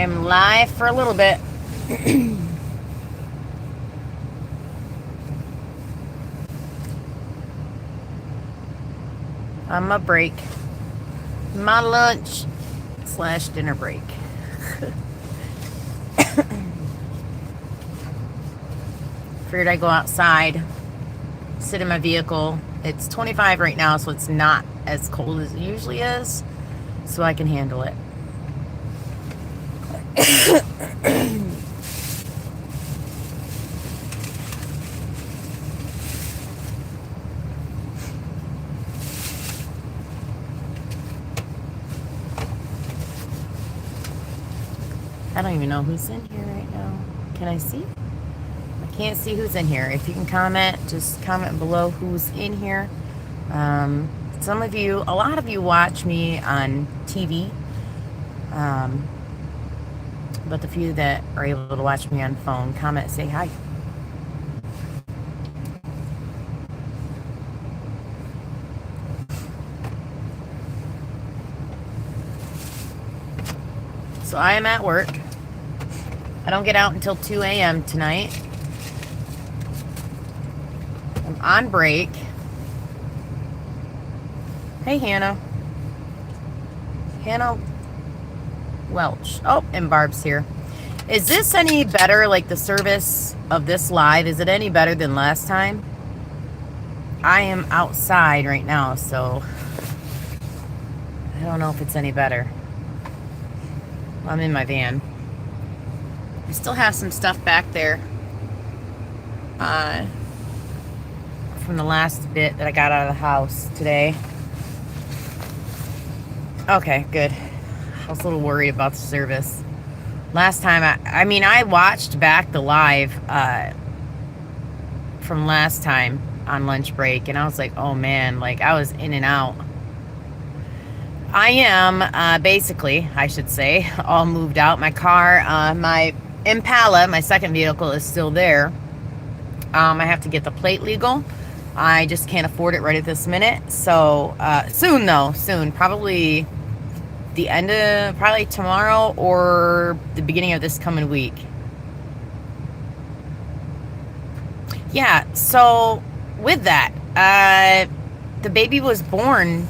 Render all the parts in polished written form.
am live for a little bit. On my break. My lunch / dinner break. Figured I'd go outside, sit in my vehicle. It's 25 right now, so it's not as cold as it usually is, so I can handle it. I don't even know who's in here right now. Can I see? I can't see who's in here. If you can comment, just comment below who's in here. Some of you, a lot of you watch me on TV. But the few that are able to watch me on phone, comment, say hi. So I am at work. I don't get out until 2 a.m. tonight. I'm on break. Hey, Hannah. Hannah Welch. Oh, and Barb's here. Is this any better, like the service of this live? Is it any better than last time? I am outside right now, so I don't know if it's any better. I'm in my van. I still have some stuff back there from the last bit that I got out of the house today. Okay, good. I was a little worried about the service. Last time, I watched back the live from last time on lunch break, and I was like, oh man, like I was in and out. I am, basically, I should say, all moved out. My car, my Impala, my second vehicle, is still there. I have to get the plate legal. I just can't afford it right at this minute. So, soon though, soon. Probably the end of, probably tomorrow or the beginning of this coming week. Yeah, so with that, the baby was born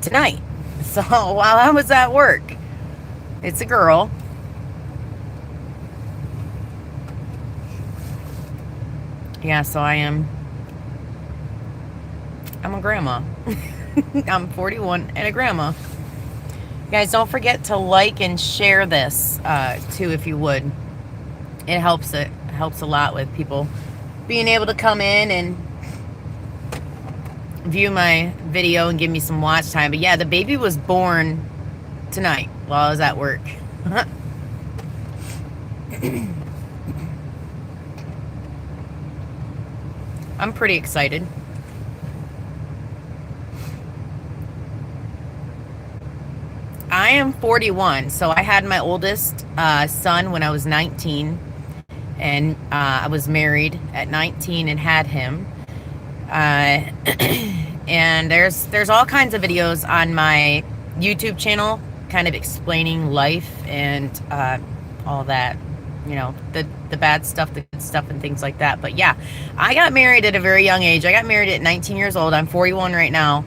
tonight. So while I was at work, it's a girl. Yeah, so I'm a grandma. I'm 41 and a grandma. You guys, don't forget to like and share this too, if you would. It helps a lot with people being able to come in and view my video and give me some watch time. But yeah, the baby was born tonight while I was at work. I'm pretty excited. I am 41, so I had my oldest son when I was 19, and I was married at 19 and had him. And there's all kinds of videos on my YouTube channel kind of explaining life and all that, you know, the bad stuff, the good stuff, and things like that. But yeah, I got married at a very young age. I got married at 19 years old. I'm 41 right now,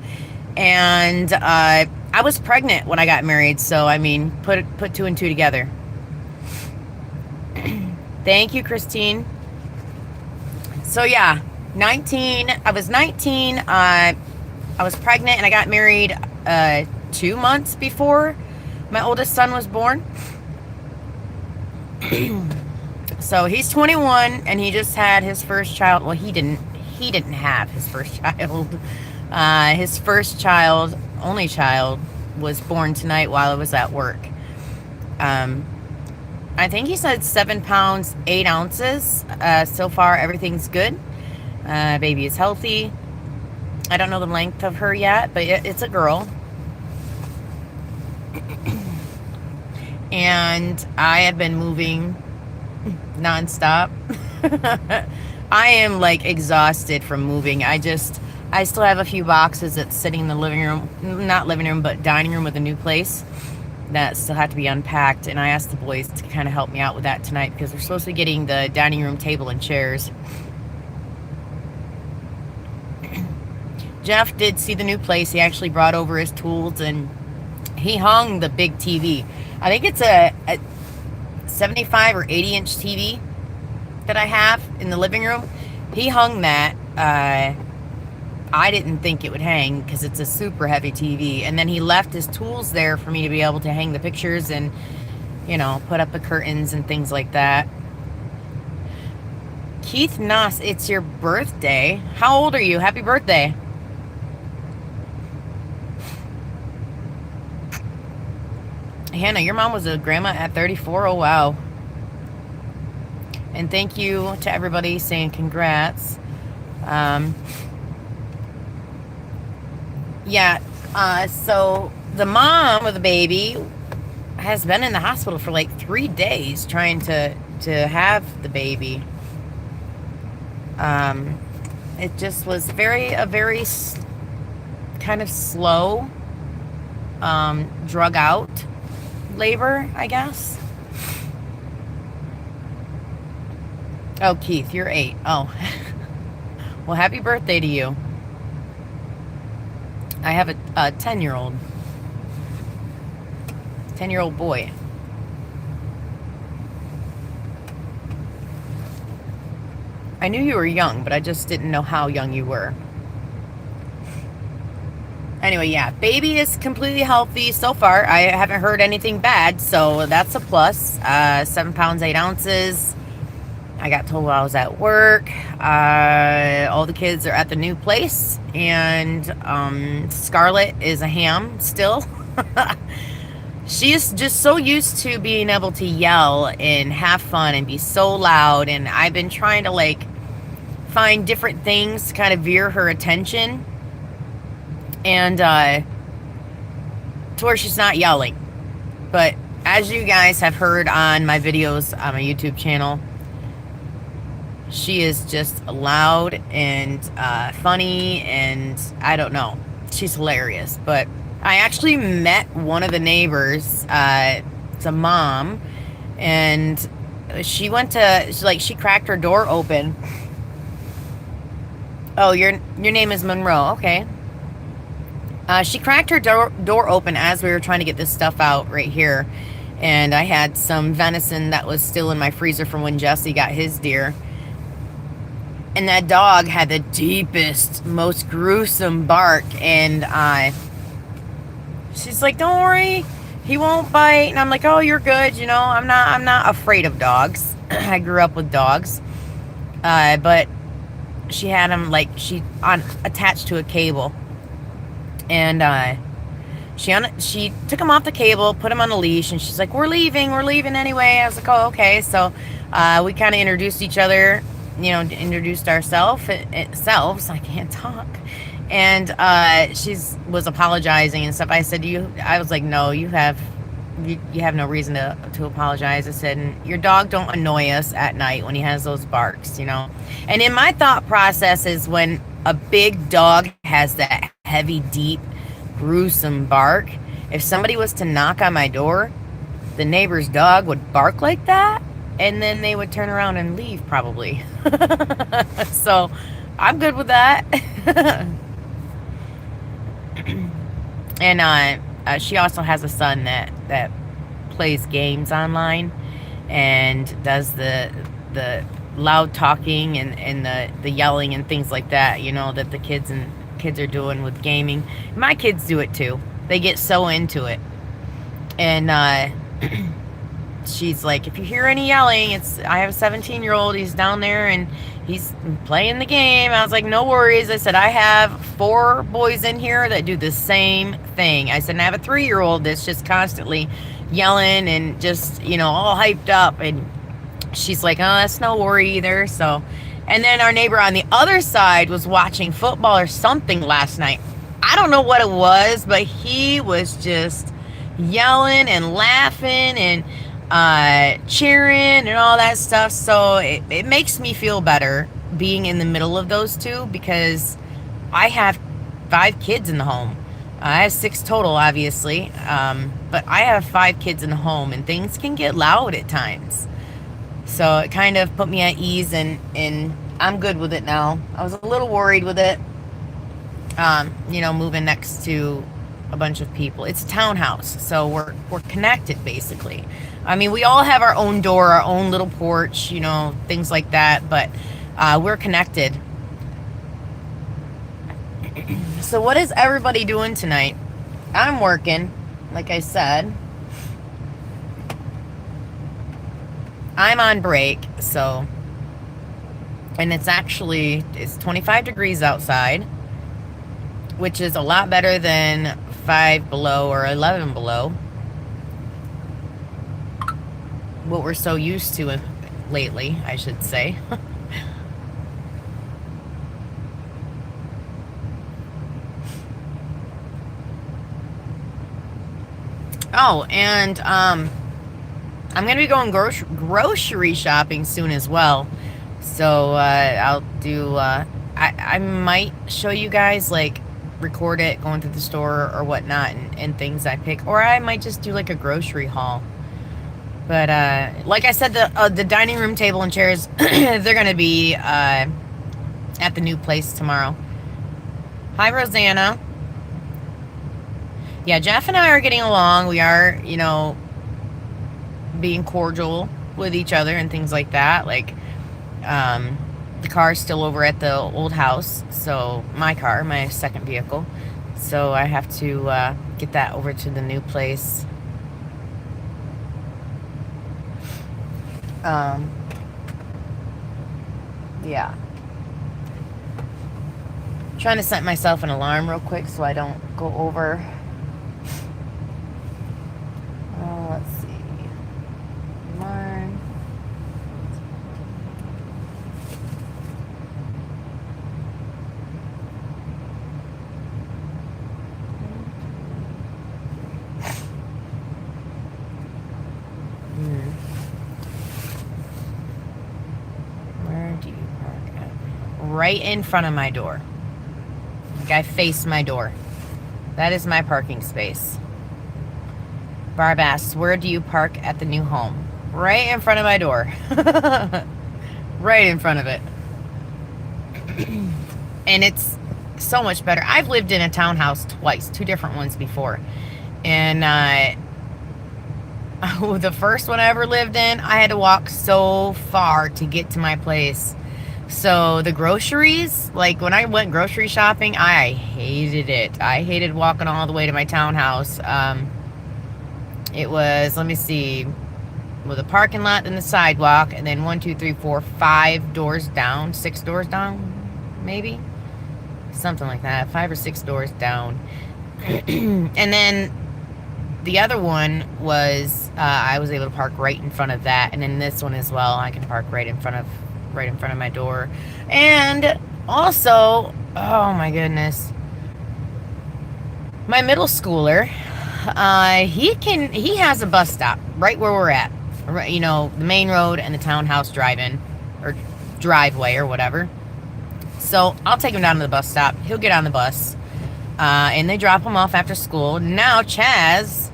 and I was pregnant when I got married. So I mean, put 2 and 2 together. Thank you, Christine. So yeah, 19. I was 19. I was pregnant, and I got married 2 months before my oldest son was born. So he's 21, and he just had his first child. Well, he didn't have his first child. His first child, only child, was born tonight while I was at work. I think he said 7 pounds 8 ounces. So far, everything's good. Baby is healthy. I don't know the length of her yet, but it's a girl. And I have been moving nonstop. I am like exhausted from moving. I still have a few boxes that's sitting in the living room, not living room, but dining room with a new place. that still have to be unpacked, and I asked the boys to kind of help me out with that tonight because we're supposed to be getting the dining room table and chairs. Jeff did see the new place. He actually brought over his tools and he hung the big TV. I think it's a 75 or 80 inch TV that I have in the living room. He hung that. I didn't think it would hang because it's a super heavy TV. And then he left his tools there for me to be able to hang the pictures and, you know, put up the curtains and things like that. Keith Noss, it's your birthday. How old are you? Happy birthday. Hannah, your mom was a grandma at 34. Oh, wow. And thank you to everybody saying congrats. Yeah, so the mom of the baby has been in the hospital for like 3 days trying to have the baby. It just was a very kind of slow, drug out labor, I guess. Oh, Keith, you're 8. Oh. Well, happy birthday to you. I have a 10-year-old. 10-year-old boy. I knew you were young, but I just didn't know how young you were. Anyway, yeah, baby is completely healthy so far. I haven't heard anything bad, so that's a plus. 7 pounds, 8 ounces. I got told while I was at work. All the kids are at the new place, and Scarlett is a ham still. She's just so used to being able to yell and have fun and be so loud, and I've been trying to like find different things to kind of veer her attention, and to where she's not yelling. But as you guys have heard on my videos on my YouTube channel, she is just loud and funny, and I don't know. She's hilarious. But I actually met one of the neighbors. It's a mom, and she cracked her door open. Oh, your name is Monroe. Okay. She cracked her door open as we were trying to get this stuff out right here, and I had some venison that was still in my freezer from when Jesse got his deer. And that dog had the deepest, most gruesome bark, and she's like, "Don't worry, he won't bite." And I'm like, "Oh, you're good, you know. I'm not afraid of dogs. I grew up with dogs." But she had him attached to a cable, and she took him off the cable, put him on a leash, and she's like, "We're leaving anyway." I was like, "Oh, okay." So we kind of introduced each other. You know, introduced ourselves. I can't talk. And she was apologizing and stuff. I said, I was like, "No, you have no reason to apologize." I said, "And your dog don't annoy us at night when he has those barks, you know." And in my thought process is when a big dog has that heavy, deep, gruesome bark, if somebody was to knock on my door, the neighbor's dog would bark like that, and then they would turn around and leave probably. So I'm good with that. And she also has a son that plays games online and does the loud talking and the yelling and things like that, you know, that the kids are doing with gaming. My kids do it too. They get so into it. And she's like, "If you hear any yelling, I have a 17-year-old, he's down there and he's playing the game." I was like, "No worries." I said, "I have 4 boys in here that do the same thing." I said, "And I have a 3-year-old that's just constantly yelling and just, you know, all hyped up." And she's like, "Oh, that's no worry either." So, and then our neighbor on the other side was watching football or something last night. I don't know what it was, but he was just yelling and laughing and cheering and all that stuff. So it makes me feel better being in the middle of those two, because I have 5 kids in the home. I have 6 total, obviously, but I have 5 kids in the home, and things can get loud at times. So it kind of put me at ease, and I'm good with it now. I was a little worried with it, moving next to a bunch of people. It's a townhouse, so we're connected basically. I mean, we all have our own door, our own little porch, things like that, but we're connected. So what is everybody doing tonight? I'm working, like I said. I'm on break, so, and it's 25 degrees outside, which is a lot better than 5 below or 11 below, what we're so used to lately, I should say. Oh, and I'm gonna be going grocery shopping soon as well. So I'll do. I might show you guys, like, record it going to the store or whatnot, and things I pick, or I might just do like a grocery haul. But like I said, the dining room table and chairs, they're gonna be at the new place tomorrow. Hi, Rosanna. Yeah, Jeff and I are getting along. We are, being cordial with each other and things like that. Like, the car's still over at the old house, so my car, my second vehicle. So I have to get that over to the new place. Yeah. Trying to set myself an alarm real quick so I don't go over. Let's see. Alarm. Where do you park at? Right in front of my door. Like, I face my door. That is my parking space. Barb asks, where do you park at the new home? Right in front of my door. Right in front of it. And it's so much better. I've lived in a townhouse twice, 2 different ones before. And the first one I ever lived in, I had to walk so far to get to my place. So the groceries, like when I went grocery shopping, I hated it. I hated walking all the way to my townhouse. It was, let me see, with a parking lot and the sidewalk, and then 1, 2, 3, 4, 5 doors down, 6 doors down, maybe, something like that, 5 or 6 doors down. And then the other one was, I was able to park right in front of that, and then this one as well, I can park right in front of my door. And also, oh my goodness, my middle schooler, he has a bus stop right where we're at, the main road and the townhouse drive-in or driveway or whatever. So I'll take him down to the bus stop. He'll get on the bus, and they drop him off after school. Now Chaz,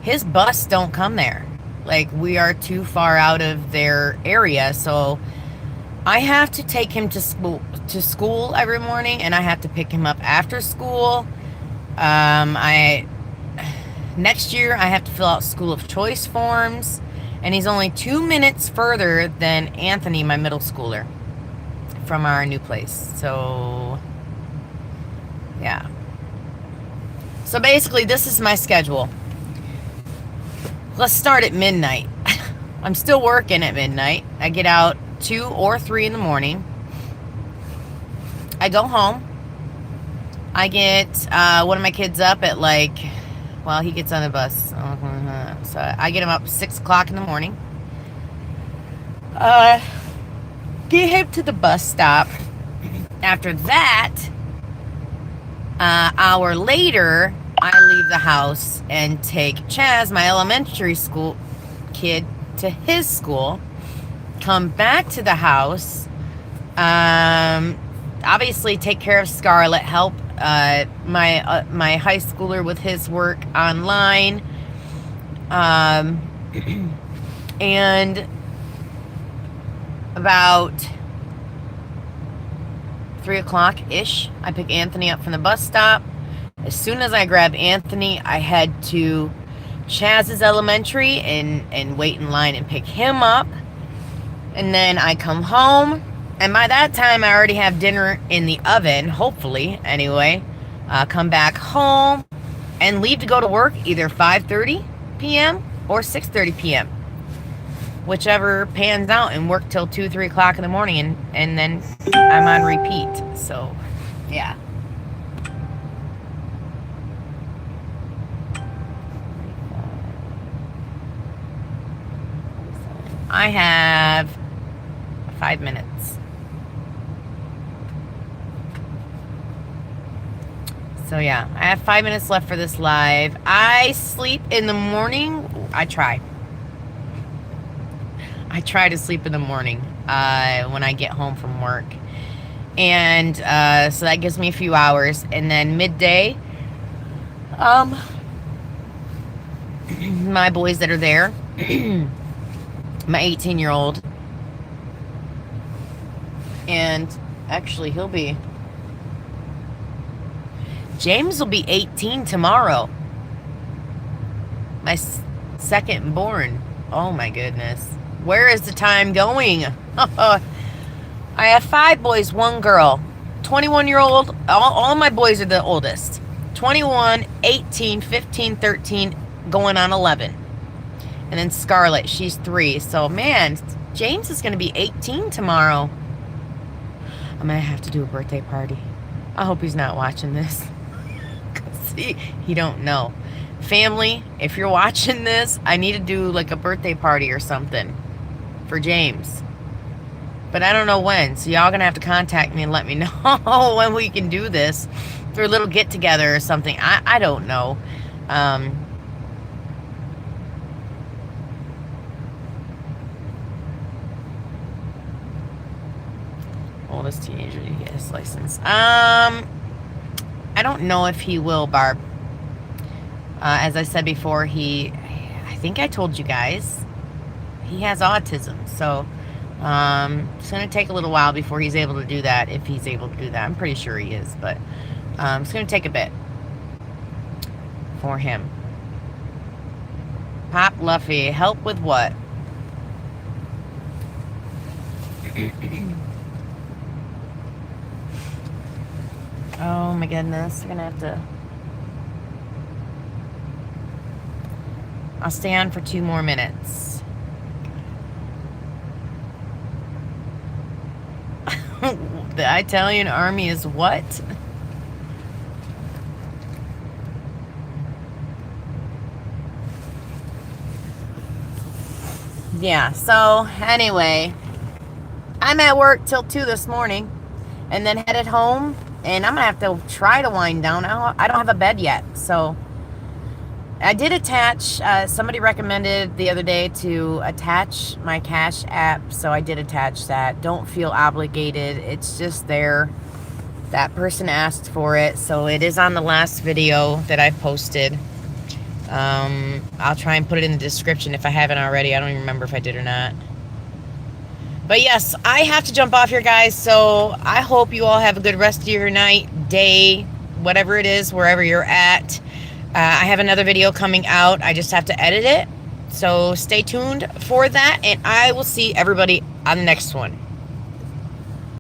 his bus don't come there. Like, we are too far out of their area, so I have to take him to school every morning, and I have to pick him up after school. Next year I have to fill out school of choice forms, and he's only 2 minutes further than Anthony, my middle schooler, from our new place. So yeah, so basically this is my schedule. Let's start at midnight. I'm still working at midnight. I get out 2 or 3 in the morning. I go home. I get one of my kids up at he gets on the bus. So I get him up 6 o'clock in the morning. Get him to the bus stop. After that, hour later, I leave the house and take Chaz, my elementary school kid, to his school. Come back to the house. Obviously take care of Scarlett, help my high schooler with his work online, and about 3 o'clock ish, I pick Anthony up from the bus stop. As soon as I grab Anthony, I head to Chaz's Elementary and wait in line and pick him up. And then I come home, and by that time I already have dinner in the oven, hopefully, anyway. Come back home and leave to go to work either 5:30 p.m. or 6:30 p.m. Whichever pans out, and work till 2, 3 o'clock in the morning, and then I'm on repeat. So, yeah. I have 5 minutes. So yeah, I have 5 minutes left for this live. I sleep in the morning. I try to sleep in the morning when I get home from work. And so that gives me a few hours. And then midday, my boys that are there, my 18-year-old, and actually James will be 18 tomorrow. My second born. Oh my goodness. Where is the time going? I have 5 boys, 1 girl. 21-year-old. All my boys are the oldest. 21, 18, 15, 13, going on 11. And then Scarlett, she's 3. So, man, James is going to be 18 tomorrow. I'm going to have to do a birthday party. I hope he's not watching this. Because he don't know. Family, if you're watching this, I need to do like a birthday party or something for James. But I don't know when. So y'all going to have to contact me and let me know when we can do this. For a little get-together or something. I don't know. Oldest teenager to get his license. I don't know if he will, Barb. As I said before, I think I told you guys, he has autism. So, it's going to take a little while before he's able to do that, if he's able to do that. I'm pretty sure he is, but it's going to take a bit for him. Pop Luffy, help with what? Oh my goodness, I'm gonna have to. I'll stay on for 2 more minutes. The Italian army is what? Yeah, so anyway, I'm at work till 2 this morning, and then headed home, and I'm going to have to try to wind down. I don't have a bed yet, so I did attach, somebody recommended the other day to attach my Cash app, so I did attach that. Don't feel obligated, it's just there. That person asked for it, so it is on the last video that I posted. I'll try and put it in the description if I haven't already. I don't even remember if I did or not. But yes, I have to jump off here, guys, so I hope you all have a good rest of your night, day, whatever it is, wherever you're at. I have another video coming out. I just have to edit it. So stay tuned for that, and I will see everybody on the next one.